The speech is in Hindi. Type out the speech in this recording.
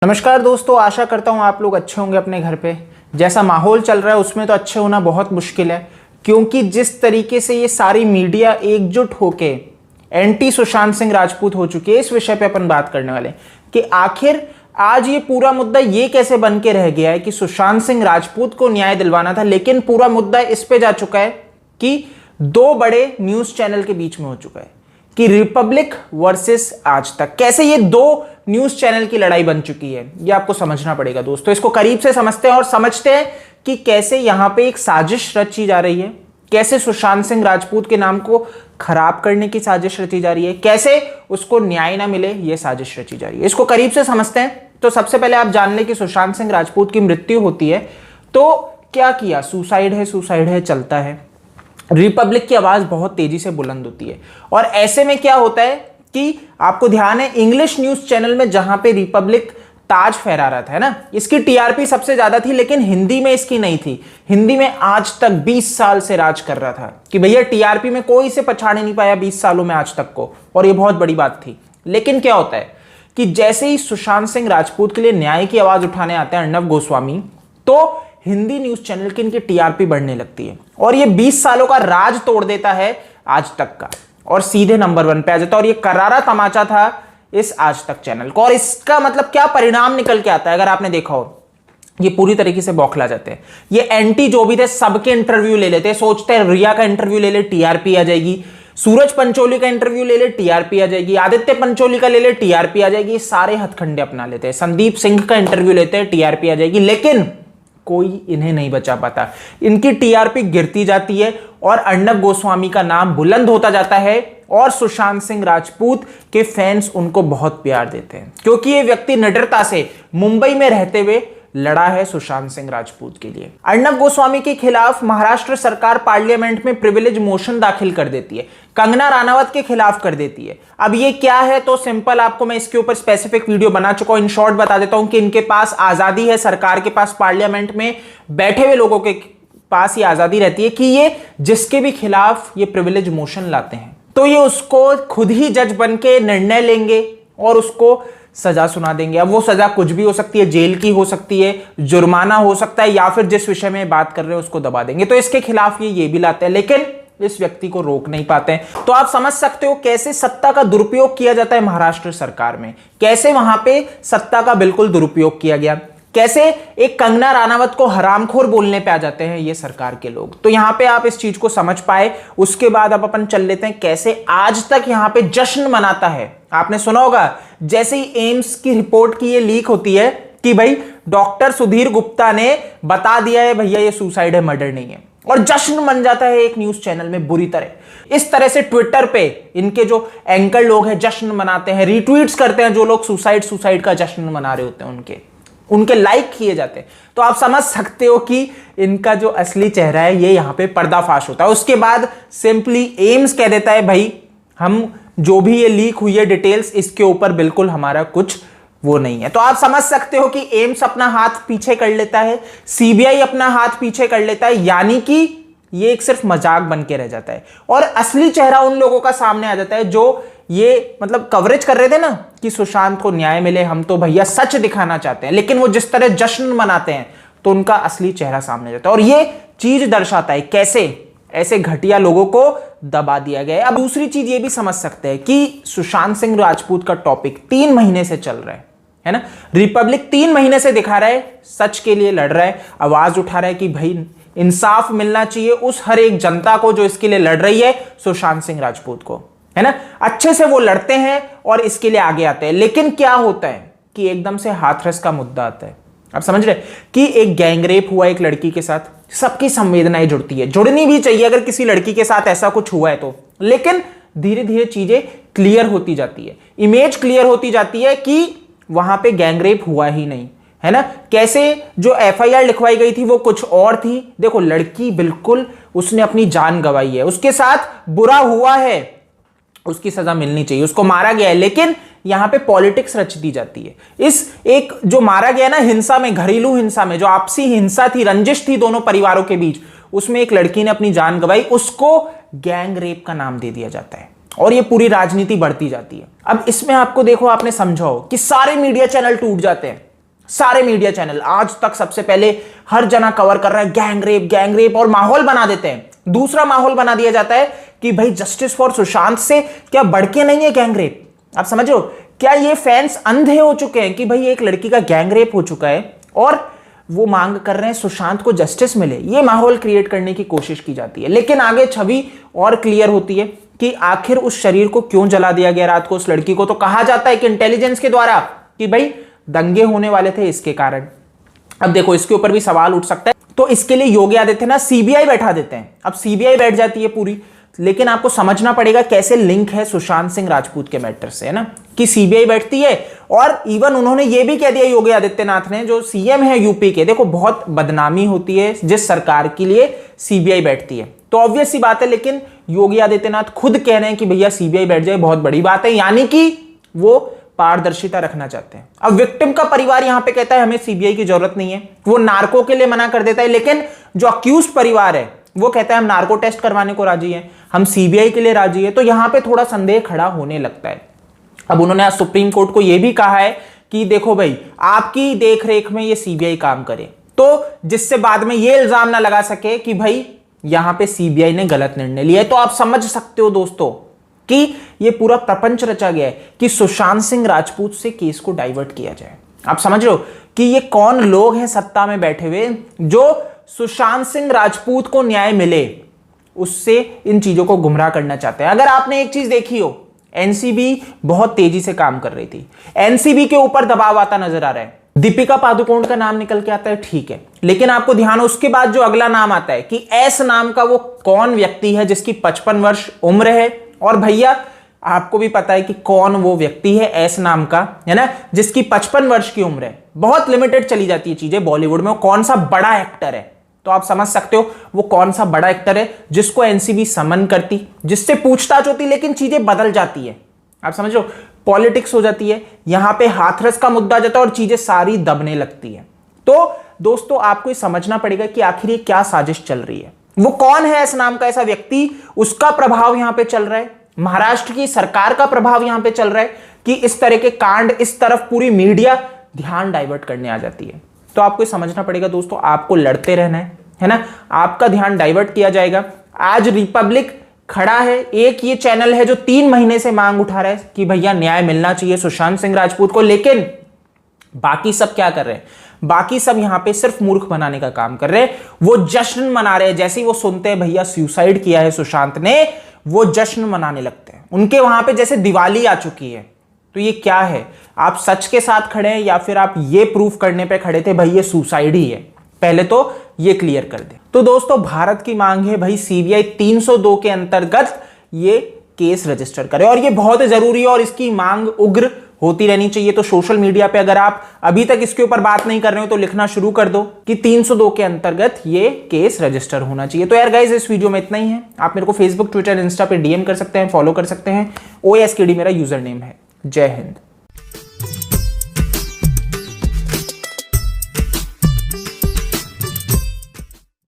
नमस्कार दोस्तों, आशा करता हूँ आप लोग अच्छे होंगे अपने घर पे। जैसा माहौल चल रहा है उसमें तो अच्छे होना बहुत मुश्किल है, क्योंकि जिस तरीके से ये सारी मीडिया एकजुट होके एंटी सुशांत सिंह राजपूत हो चुकी है, इस विषय पे अपन बात करने वाले हैं कि आखिर आज ये पूरा मुद्दा ये कैसे बन के रह गया है कि सुशांत सिंह राजपूत को न्याय दिलवाना था, लेकिन पूरा मुद्दा इस पे जा चुका है कि दो बड़े न्यूज चैनल के बीच में हो चुका है कि रिपब्लिक वर्सेस आज तक। कैसे ये दो न्यूज चैनल की लड़ाई बन चुकी है, ये आपको समझना पड़ेगा दोस्तों। इसको करीब से समझते हैं और समझते हैं कि कैसे यहां पे एक साजिश रची जा रही है, कैसे सुशांत सिंह राजपूत के नाम को खराब करने की साजिश रची जा रही है, कैसे उसको न्याय ना मिले ये साजिश रची जा रही है। इसको करीब से समझते हैं। तो सबसे पहले आप जान लें कि सुशांत सिंह राजपूत की मृत्यु होती है तो क्या किया, सुसाइड है चलता है। रिपब्लिक की आवाज बहुत तेजी से बुलंद होती है और ऐसे में क्या होता है कि आपको ध्यान है इंग्लिश न्यूज चैनल में जहां पे रिपब्लिक ताज फहरा रहा था, है ना, इसकी टीआरपी सबसे ज्यादा थी, लेकिन हिंदी में इसकी नहीं थी। हिंदी में आज तक 20 साल से राज कर रहा था कि भैया टीआरपी में कोई इसे पछाड़ नहीं पाया 20 सालों में आज तक को, और ये बहुत बड़ी बात थी। लेकिन क्या होता है कि जैसे ही सुशांत सिंह राजपूत के लिए न्याय की आवाज उठाने आते हैं अर्नब गोस्वामी, तो हिंदी न्यूज चैनल की इनकी टीआरपी बढ़ने लगती है और ये 20 सालों का राज तोड़ देता है आज तक का और सीधे नंबर 1 पे आ जाता है। और ये करारा तमाचा था इस आज तक चैनल को। और इसका मतलब क्या परिणाम निकल के आता है, अगर आपने देखा हो, ये पूरी तरीके से बौखला जाते हैं। ये एंटी जो भी थे सबके इंटरव्यू ले लेते हैं, सोचते हैं रिया का इंटरव्यू ले ले टीआरपी आ जाएगी, सूरज पंचोली का इंटरव्यू ले ले टीआरपी आ जाएगी, आदित्य पंचोली का ले ले टीआरपी आ जाएगी। सारे हथखंडे अपना लेते हैं, संदीप सिंह का इंटरव्यू लेते हैं टीआरपी आ जाएगी, लेकिन कोई इन्हें नहीं बचा पाता। इनकी टीआरपी गिरती जाती है और अर्नब गोस्वामी का नाम बुलंद होता जाता है और सुशांत सिंह राजपूत के फैंस उनको बहुत प्यार देते हैं, क्योंकि ये व्यक्ति निडरता से मुंबई में रहते हुए लड़ा है सुशांत सिंह राजपूत के लिए। अर्नब गोस्वामी के खिलाफ महाराष्ट्र सरकार पार्लियामेंट में प्रिविलेज मोशन दाखिल कर देती है, कंगना राणावत के खिलाफ कर देती है। अब ये क्या है तो सिंपल, आपको मैं इसके ऊपर स्पेसिफिक वीडियो बना चुका हूं, इन शॉर्ट बता देता हूं कि इनके पास आजादी है, सरकार के पास पार्लियामेंट में बैठे हुए लोगों के पास ये आजादी रहती है कि ये जिसके भी खिलाफ ये प्रिविलेज मोशन लाते हैं तो ये उसको खुद ही जज बन के निर्णय लेंगे और उसको सजा सुना देंगे। अब वो सजा कुछ भी हो सकती है, जेल की हो सकती है, जुर्माना हो सकता है, या फिर जिस विषय में बात कर रहे हैं उसको दबा देंगे। तो इसके खिलाफ ये भी लाते हैं, लेकिन इस व्यक्ति को रोक नहीं पाते हैं। तो आप समझ सकते हो कैसे सत्ता का दुरुपयोग किया जाता है महाराष्ट्र सरकार में, कैसे वहां पे सत्ता का बिल्कुल दुरुपयोग किया गया, कैसे एक कंगना राणावत को हरामखोर बोलने पे आ जाते हैं ये सरकार के लोग। तो यहां पे आप इस चीज को समझ पाए। उसके बाद अब अपन चल लेते हैं कैसे आज तक यहां पे जश्न मनाता है। आपने सुना होगा जैसे ही एम्स की रिपोर्ट की ये लीक होती है कि भाई डॉक्टर सुधीर गुप्ता ने बता दिया है भैया ये सुसाइड है, मर्डर नहीं है, और जश्न मन जाता है एक न्यूज चैनल में बुरी तरह। इस तरह से ट्विटर पे इनके जो एंकर लोग हैं जश्न मनाते हैं, रीट्वीट्स करते हैं जो लोग सुसाइड का जश्न मना रहे होते हैं, उनके लाइक किए जाते हैं। तो आप समझ सकते हो कि इनका जो असली चेहरा है ये यहां पे पर्दाफाश होता है। उसके बाद सिंपली एम्स कह देता है भाई हम जो भी ये लीक हुई है डिटेल्स, इसके ऊपर बिल्कुल हमारा कुछ वो नहीं है। तो आप समझ सकते हो कि एम्स अपना हाथ पीछे कर लेता है, सीबीआई अपना हाथ पीछे कर लेता है, यानी कि ये एक सिर्फ मजाक बन के रह जाता है और असली चेहरा उन लोगों का सामने आ जाता है जो ये मतलब कवरेज कर रहे थे ना कि सुशांत को न्याय मिले, हम तो भैया सच दिखाना चाहते हैं, लेकिन वो जिस तरह जश्न मनाते हैं तो उनका असली चेहरा सामने जाता है। और ये चीज दर्शाता है कैसे ऐसे घटिया लोगों को दबा दिया गया है। अब दूसरी चीज ये भी समझ सकते हैं कि सुशांत सिंह राजपूत का टॉपिक 3 महीने से चल रहा है ना, रिपब्लिक 3 महीने से दिखा रहा है, सच के लिए लड़ रहा है, आवाज उठा रहा है कि भाई इंसाफ मिलना चाहिए उस हर एक जनता को जो इसके लिए लड़ रही है, सुशांत सिंह राजपूत को, है ना। अच्छे से वो लड़ते हैं और इसके लिए आगे आते हैं। लेकिन क्या होता है कि एकदम से हाथरस का मुद्दा आता है। आप समझ रहे कि एक गैंगरेप हुआ एक लड़की के साथ, सबकी संवेदनाएं जुड़ती है, जुड़नी भी चाहिए अगर किसी लड़की के साथ ऐसा कुछ हुआ है तो, लेकिन धीरे धीरे चीजें क्लियर होती जाती है, इमेज क्लियर होती जाती है कि वहां पे गैंगरेप हुआ ही नहीं, है ना। कैसे जो एफआईआर लिखवाई गई थी वो कुछ और थी। देखो लड़की बिल्कुल उसने अपनी जान गंवाई है, उसके साथ बुरा हुआ है, उसकी सजा मिलनी चाहिए, उसको मारा गया है, लेकिन यहां पे पॉलिटिक्स रच दी जाती है। इस एक जो मारा गया ना हिंसा में, घरेलू हिंसा में, जो आपसी हिंसा थी, रंजिश थी दोनों परिवारों के बीच, उसमें एक लड़की ने अपनी जान गंवाई, उसको गैंग रेप का नाम दे दिया जाता है और ये पूरी राजनीति बढ़ती जाती है। अब इसमें आपको देखो, आपने समझा हो कि सारे मीडिया चैनल टूट जाते हैं, सारे मीडिया चैनल आज तक सबसे पहले हर जना कवर कर रहा है गैंग रेप और माहौल बना देते हैं। दूसरा माहौल बना दिया जाता है कि भाई जस्टिस फॉर सुशांत से क्या बढ़ के नहीं है गैंग रेप। आप समझ रहे हो, क्या ये फैंस अंधे हो चुके हैं कि भाई एक लड़की का गैंग रेप हो चुका है और वो मांग कर रहे हैं सुशांत को जस्टिस मिले। ये माहौल क्रिएट करने की कोशिश की जाती है, लेकिन आगे छवि और क्लियर होती है कि आखिर उस शरीर को क्यों जला दिया गया रात को उस लड़की को। तो कहा जाता है कि इंटेलिजेंस के द्वारा कि भाई दंगे होने वाले थे इसके कारण। अब देखो इसके ऊपर भी सवाल उठ सकता है, तो इसके लिए योगी आदित्यनाथ सीबीआई बैठा देते हैं। अब सीबीआई बैठ जाती है पूरी, लेकिन आपको समझना पड़ेगा कैसे लिंक है सुशांत सिंह राजपूत के मैटर से, है ना, कि सीबीआई बैठती है। और इवन उन्होंने ये भी कह दिया योगी आदित्यनाथ ने, जो सीएम है यूपी के, देखो बहुत बदनामी होती है जिस सरकार के लिए सीबीआई बैठती है, तो ऑब्वियस सी बात है। लेकिन योगी आदित्यनाथ खुद कह रहे हैं कि भैया सीबीआई बैठ जाए, बहुत बड़ी बात है, यानी कि वो पारदर्शिता रखना चाहते हैं। अब विक्टिम का परिवार यहां पे कहता है हमें सीबीआई की जरूरत नहीं है, वो नार्को के लिए मना कर देता है, लेकिन जो अक्यूज परिवार है वो कहता है हम नार्को टेस्ट करवाने को राजी हैं, हम सीबीआई के लिए राजी है। तो यहां पे थोड़ा संदेह खड़ा होने लगता है। अब उन्होंने आज सुप्रीम कोर्ट को यह भी कहा है कि देखो भाई आपकी देखरेख में ये सीबीआई काम करे, तो जिससे बाद में ये इल्जाम ना लगा सके कि भाई यहां पे सीबीआई ने गलत निर्णय लिया है। तो आप समझ सकते हो दोस्तों कि ये पूरा प्रपंच रचा गया है कि सुशांत सिंह राजपूत से केस को डाइवर्ट किया जाए। आप समझ रहे हो कि ये कौन लोग हैं सत्ता में बैठे हुए जो सुशांत सिंह राजपूत को न्याय मिले उससे इन चीजों को गुमराह करना चाहते हैं। अगर आपने एक चीज देखी हो, एनसीबी बहुत तेजी से काम कर रही थी, एनसीबी के ऊपर दबाव आता नजर आ रहा है। दीपिका पादुकोण का नाम निकल के आता है, ठीक है, लेकिन आपको ध्यान हो उसके बाद जो अगला नाम आता है कि एस नाम का वो कौन व्यक्ति है जिसकी 55 वर्ष उम्र है। और भैया आपको भी पता है कि कौन वो व्यक्ति है एस नाम का, है ना, जिसकी 55 वर्ष की उम्र है। बहुत लिमिटेड चली जाती है चीजें बॉलीवुड में, वो कौन सा बड़ा एक्टर है। तो आप समझ सकते हो वो कौन सा बड़ा एक्टर है जिसको एनसीबी समन करती, जिससे पूछताछ होती, लेकिन चीजें बदल जाती है। आप समझ लो पॉलिटिक्स हो जाती है, यहां पे हाथरस का मुद्दा आ जाता है और चीजें सारी दबने लगती है। तो दोस्तों आपको ये समझना पड़ेगा कि आखिर ये क्या साजिश चल रही है, वो कौन है इस नाम का ऐसा व्यक्ति, उसका प्रभाव यहां पे चल रहा है, महाराष्ट्र की सरकार का प्रभाव यहां पे चल रहा है कि इस तरह के कांड इस तरफ पूरी मीडिया ध्यान डाइवर्ट करने आ जाती है। तो आपको समझना पड़ेगा दोस्तों, आपको लड़ते रहना है ना, आपका ध्यान डाइवर्ट किया जाएगा। आज रिपब्लिक खड़ा है, एक ये चैनल है जो 3 महीने से मांग उठा रहा है कि भैया न्याय मिलना चाहिए सुशांत सिंह राजपूत को, लेकिन बाकी सब क्या कर रहे हैं, बाकी सब यहां पे सिर्फ मूर्ख बनाने का काम कर रहे हैं। वो जश्न मना रहे हैं, जैसे ही वो सुनते हैं भैया सुसाइड किया है सुशांत ने, वो जश्न मनाने लगते हैं। उनके वहां पे जैसे दिवाली आ चुकी है। तो ये क्या है, आप सच के साथ खड़े हैं या फिर आप ये प्रूफ करने पे खड़े थे भाई ये सुसाइड ही है, पहले तो ये क्लियर कर दे। तो दोस्तों भारत की मांग है भाई सीबीआई 302 के अंतर्गत ये केस रजिस्टर करे, और ये बहुत जरूरी है और इसकी मांग उग्र होती रहनी चाहिए। तो सोशल मीडिया पे अगर आप अभी तक इसके ऊपर बात नहीं कर रहे हो तो लिखना शुरू कर दो कि 302 के अंतर्गत ये केस रजिस्टर होना चाहिए। तो यार गाइस इस वीडियो में इतना ही है। आप मेरे को फेसबुक, ट्विटर, इंस्टा पे डीएम कर सकते हैं, फॉलो कर सकते हैं। OSKD मेरा यूजर नेम है। जय हिंद।